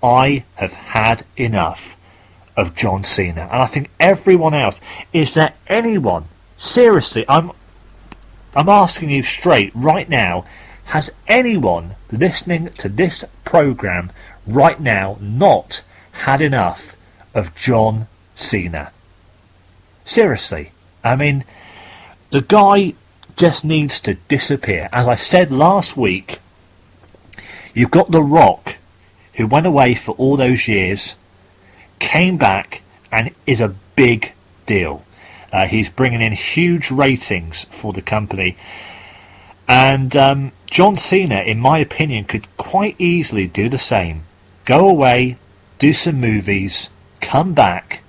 I have had enough of John Cena, and I think everyone else. Is there anyone, seriously, I'm asking you straight right now, has anyone listening to this programme right now not had enough of John Cena? Seriously, I mean, the guy just needs to disappear. As I said last week, you've got The Rock, who went away for all those years, came back, and is a big deal. He's bringing in huge ratings for the company. And John Cena, in my opinion, could quite easily do the same. Go away, do some movies, come back,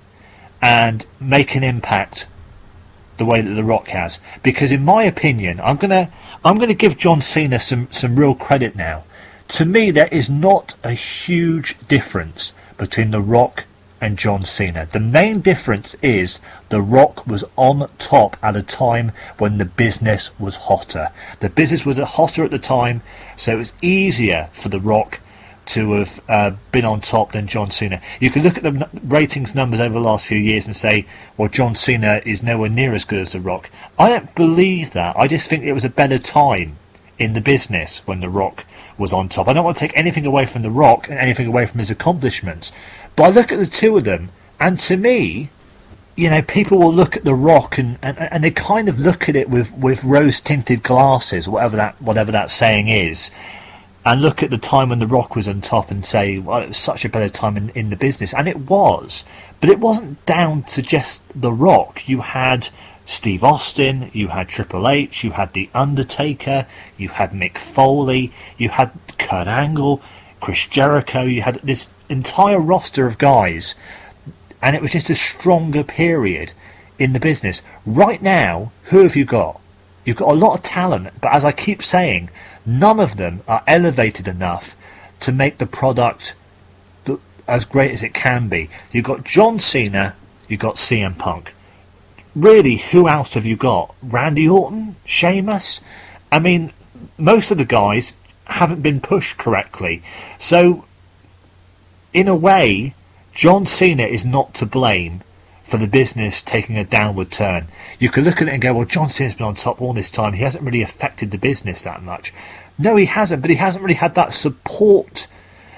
and make an impact the way that The Rock has. Because in my opinion, I'm gonna give John Cena some real credit now. To me, there is not a huge difference between The Rock and John Cena. The main difference is The Rock was on top at a time when the business was hotter. The business was hotter at the time, so it was easier for The Rock to have been on top than John Cena. You can look at the ratings numbers over the last few years and say, well, John Cena is nowhere near as good as The Rock. I don't believe that. I just think it was a better time in the business when The Rock was on top. I don't want to take anything away from The Rock and anything away from his accomplishments, but I look at the two of them, and to me, you know, people will look at The Rock and they kind of look at it with rose-tinted glasses, whatever that saying is, and look at the time when The Rock was on top and say, well, it was such a better time in the business. And it was. But it wasn't down to just The Rock. You had Steve Austin, you had Triple H, you had The Undertaker, you had Mick Foley, you had Kurt Angle, Chris Jericho, you had this entire roster of guys, and it was just a stronger period in the business. Right now, who have you got? You've got a lot of talent, but as I keep saying, none of them are elevated enough to make the product as great as it can be. You've got John Cena, you've got CM Punk. Really, who else have you got? Randy Orton? Sheamus? I mean, most of the guys haven't been pushed correctly. So, in a way, John Cena is not to blame for the business taking a downward turn. You could look at it and go, well, John Cena's been on top all this time. He hasn't really affected the business that much. No, he hasn't, but he hasn't really had that support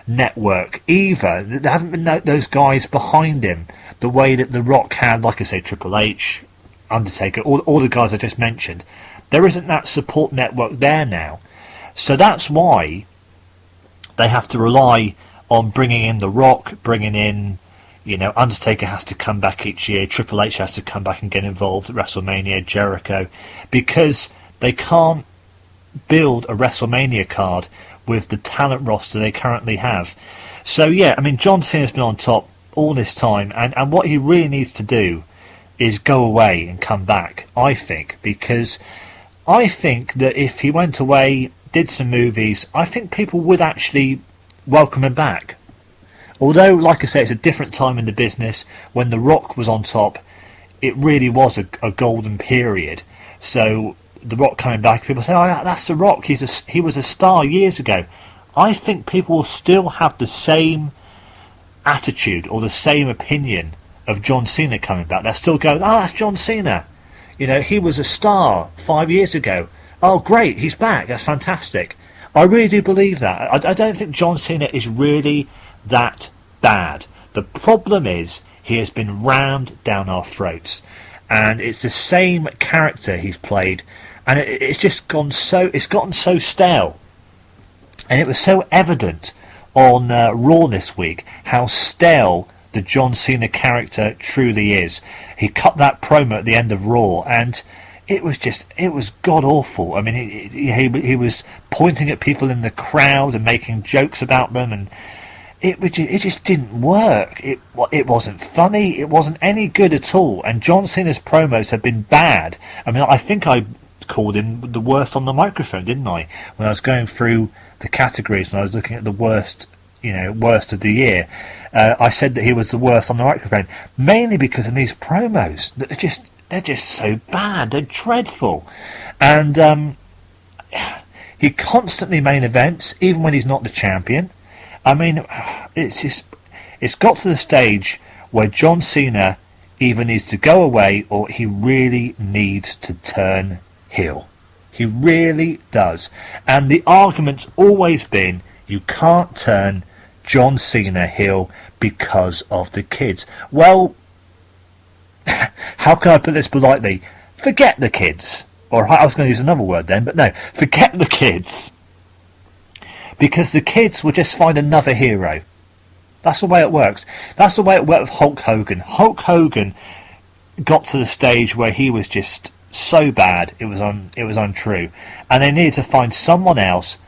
network either. There haven't been those guys behind him the way that The Rock had, like I say, Triple H, Undertaker, all the guys I just mentioned. There isn't that support network there now. So that's why they have to rely on bringing in The Rock, bringing in, you know, Undertaker has to come back each year, Triple H has to come back and get involved at WrestleMania, Jericho, because they can't build a WrestleMania card with the talent roster they currently have. So yeah, I mean, John Cena's been on top all this time, and what he really needs to do is go away and come back, I think, because I think that if he went away, did some movies, I think people would actually welcome him back. Although, like I say, it's a different time in the business. When The Rock was on top, it really was a golden period. So The Rock coming back, people say, oh, that's The Rock, he was a star years ago. I think people will still have the same attitude or the same opinion of John Cena coming back. They'll still go, oh, that's John Cena. You know, he was a star 5 years ago. Oh, great, he's back. That's fantastic. I really do believe that. I don't think John Cena is really that bad. The problem is he has been rammed down our throats, and it's the same character he's played, and it's just gotten so stale. And it was so evident on Raw this week how stale the John Cena character truly is. He cut that promo at the end of Raw, and it was god awful. I mean, he was pointing at people in the crowd and making jokes about them, and it just didn't work. It wasn't funny. It wasn't any good at all. And John Cena's promos have been bad. I mean, I think I called him the worst on the microphone, didn't I? When I was going through the categories, when I was looking at the worst of the year, I said that he was the worst on the microphone, mainly because in these promos, they're just so bad. They're dreadful. And he constantly main events, even when he's not the champion. I mean, it's got to the stage where John Cena either needs to go away or he really needs to turn heel. He really does. And the argument's always been you can't turn John Cena heel because of the kids. Well, how can I put this politely? Forget the kids. Or I was going to use another word then, but no, forget the kids. Because the kids will just find another hero. That's the way it works. That's the way it worked with Hulk Hogan. Hulk Hogan got to the stage where he was just so bad it was untrue, and they needed to find someone else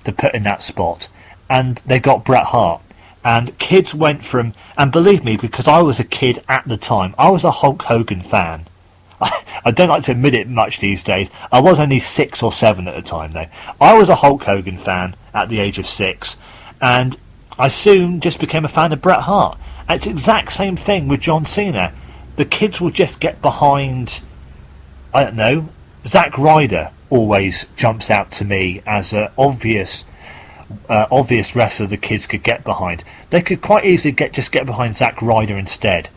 to put in that spot, and they got Bret Hart. And kids went from, and believe me, because I was a kid at the time, I was a Hulk Hogan fan. I don't like to admit it much these days. I was only 6 or 7 at the time though. I was a Hulk Hogan fan at the age of 6, and I soon just became a fan of Bret Hart. And it's the exact same thing with John Cena. The kids will just get behind, I don't know, Zack Ryder always jumps out to me as an obvious wrestler the kids could get behind. They could quite easily get behind Zack Ryder instead.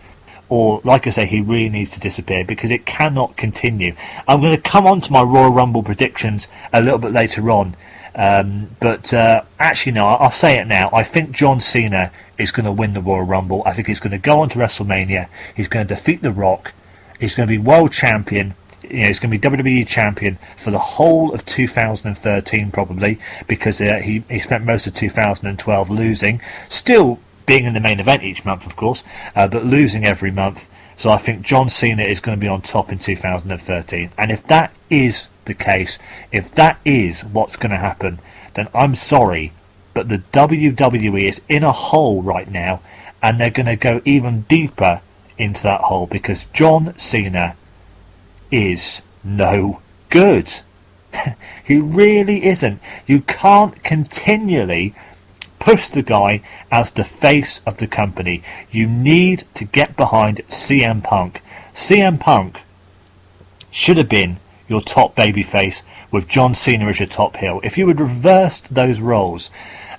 Or, like I say, he really needs to disappear because it cannot continue. I'm going to come on to my Royal Rumble predictions a little bit later on. But actually, no, I'll say it now. I think John Cena is going to win the Royal Rumble. I think he's going to go on to WrestleMania. He's going to defeat The Rock. He's going to be world champion. He's going to be WWE champion for the whole of 2013 probably, because he spent most of 2012 losing. Still being in the main event each month, of course, but losing every month. So I think John Cena is going to be on top in 2013. And if that is the case, if that is what's going to happen, then I'm sorry, but the WWE is in a hole right now, and they're going to go even deeper into that hole because John Cena is no good. He really isn't. You can't continually push the guy as the face of the company. You need to get behind CM Punk. CM Punk should have been your top babyface with John Cena as your top heel. If you had reversed those roles,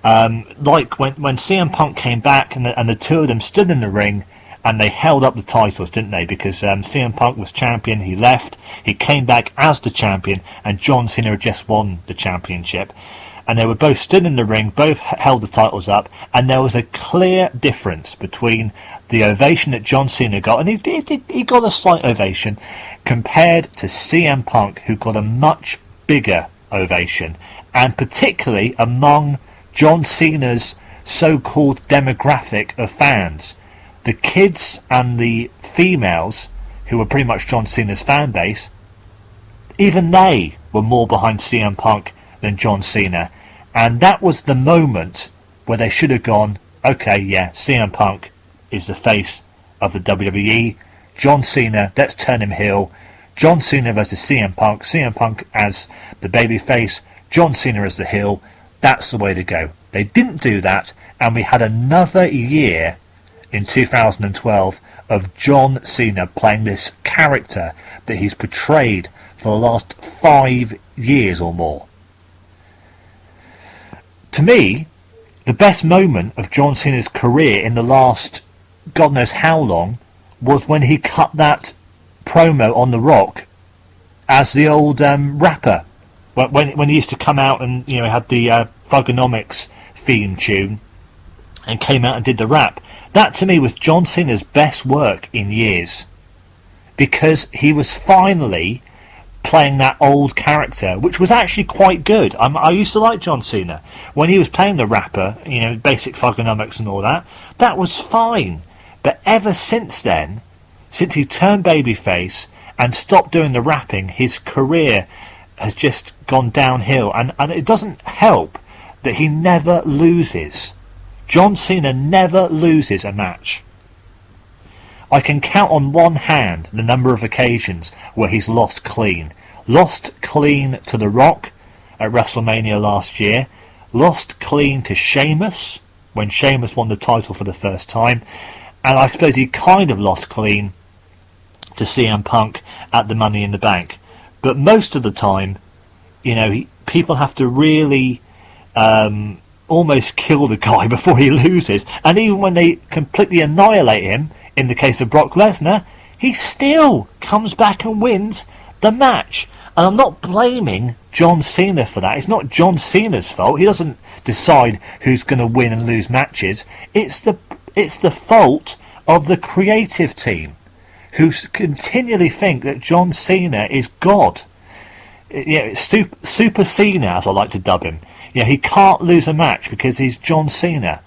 like when CM Punk came back and the two of them stood in the ring and they held up the titles, didn't they? Because CM Punk was champion, he left, he came back as the champion, and John Cena had just won the championship. And they were both stood in the ring, both held the titles up, and there was a clear difference between the ovation that John Cena got, and he got a slight ovation, compared to CM Punk, who got a much bigger ovation, and particularly among John Cena's so-called demographic of fans. The kids and the females, who were pretty much John Cena's fan base, even they were more behind CM Punk than John Cena. And that was the moment where they should have gone, okay, yeah, CM Punk is the face of the WWE. John Cena, let's turn him heel. John Cena versus CM Punk. CM Punk as the babyface. John Cena as the heel. That's the way to go. They didn't do that, and we had another year in 2012 of John Cena playing this character that he's portrayed for the last 5 years or more. To me, the best moment of John Cena's career in the last God knows how long was when he cut that promo on The Rock as the old rapper. When he used to come out and had the Thugonomics theme tune and came out and did the rap. That to me was John Cena's best work in years, because he was finally playing that old character, which was actually quite good. I used to like John Cena when he was playing the rapper, basic Thugonomics and all that. That was fine. But ever since then, since he turned babyface and stopped doing the rapping, his career has just gone downhill. And it doesn't help that he never loses. John Cena never loses a match. I can count on one hand the number of occasions where he's lost clean. Lost clean to The Rock at WrestleMania last year. Lost clean to Sheamus when Sheamus won the title for the first time. And I suppose he kind of lost clean to CM Punk at the Money in the Bank. But most of the time, people have to really almost kill the guy before he loses, and even when they completely annihilate him, in the case of Brock Lesnar, he still comes back and wins the match. And I'm not blaming John Cena for that. It's not John Cena's fault. He doesn't decide who's going to win and lose matches. It's the fault of the creative team, who continually think that John Cena is God. Super Cena, as I like to dub him. He can't lose a match because he's John Cena.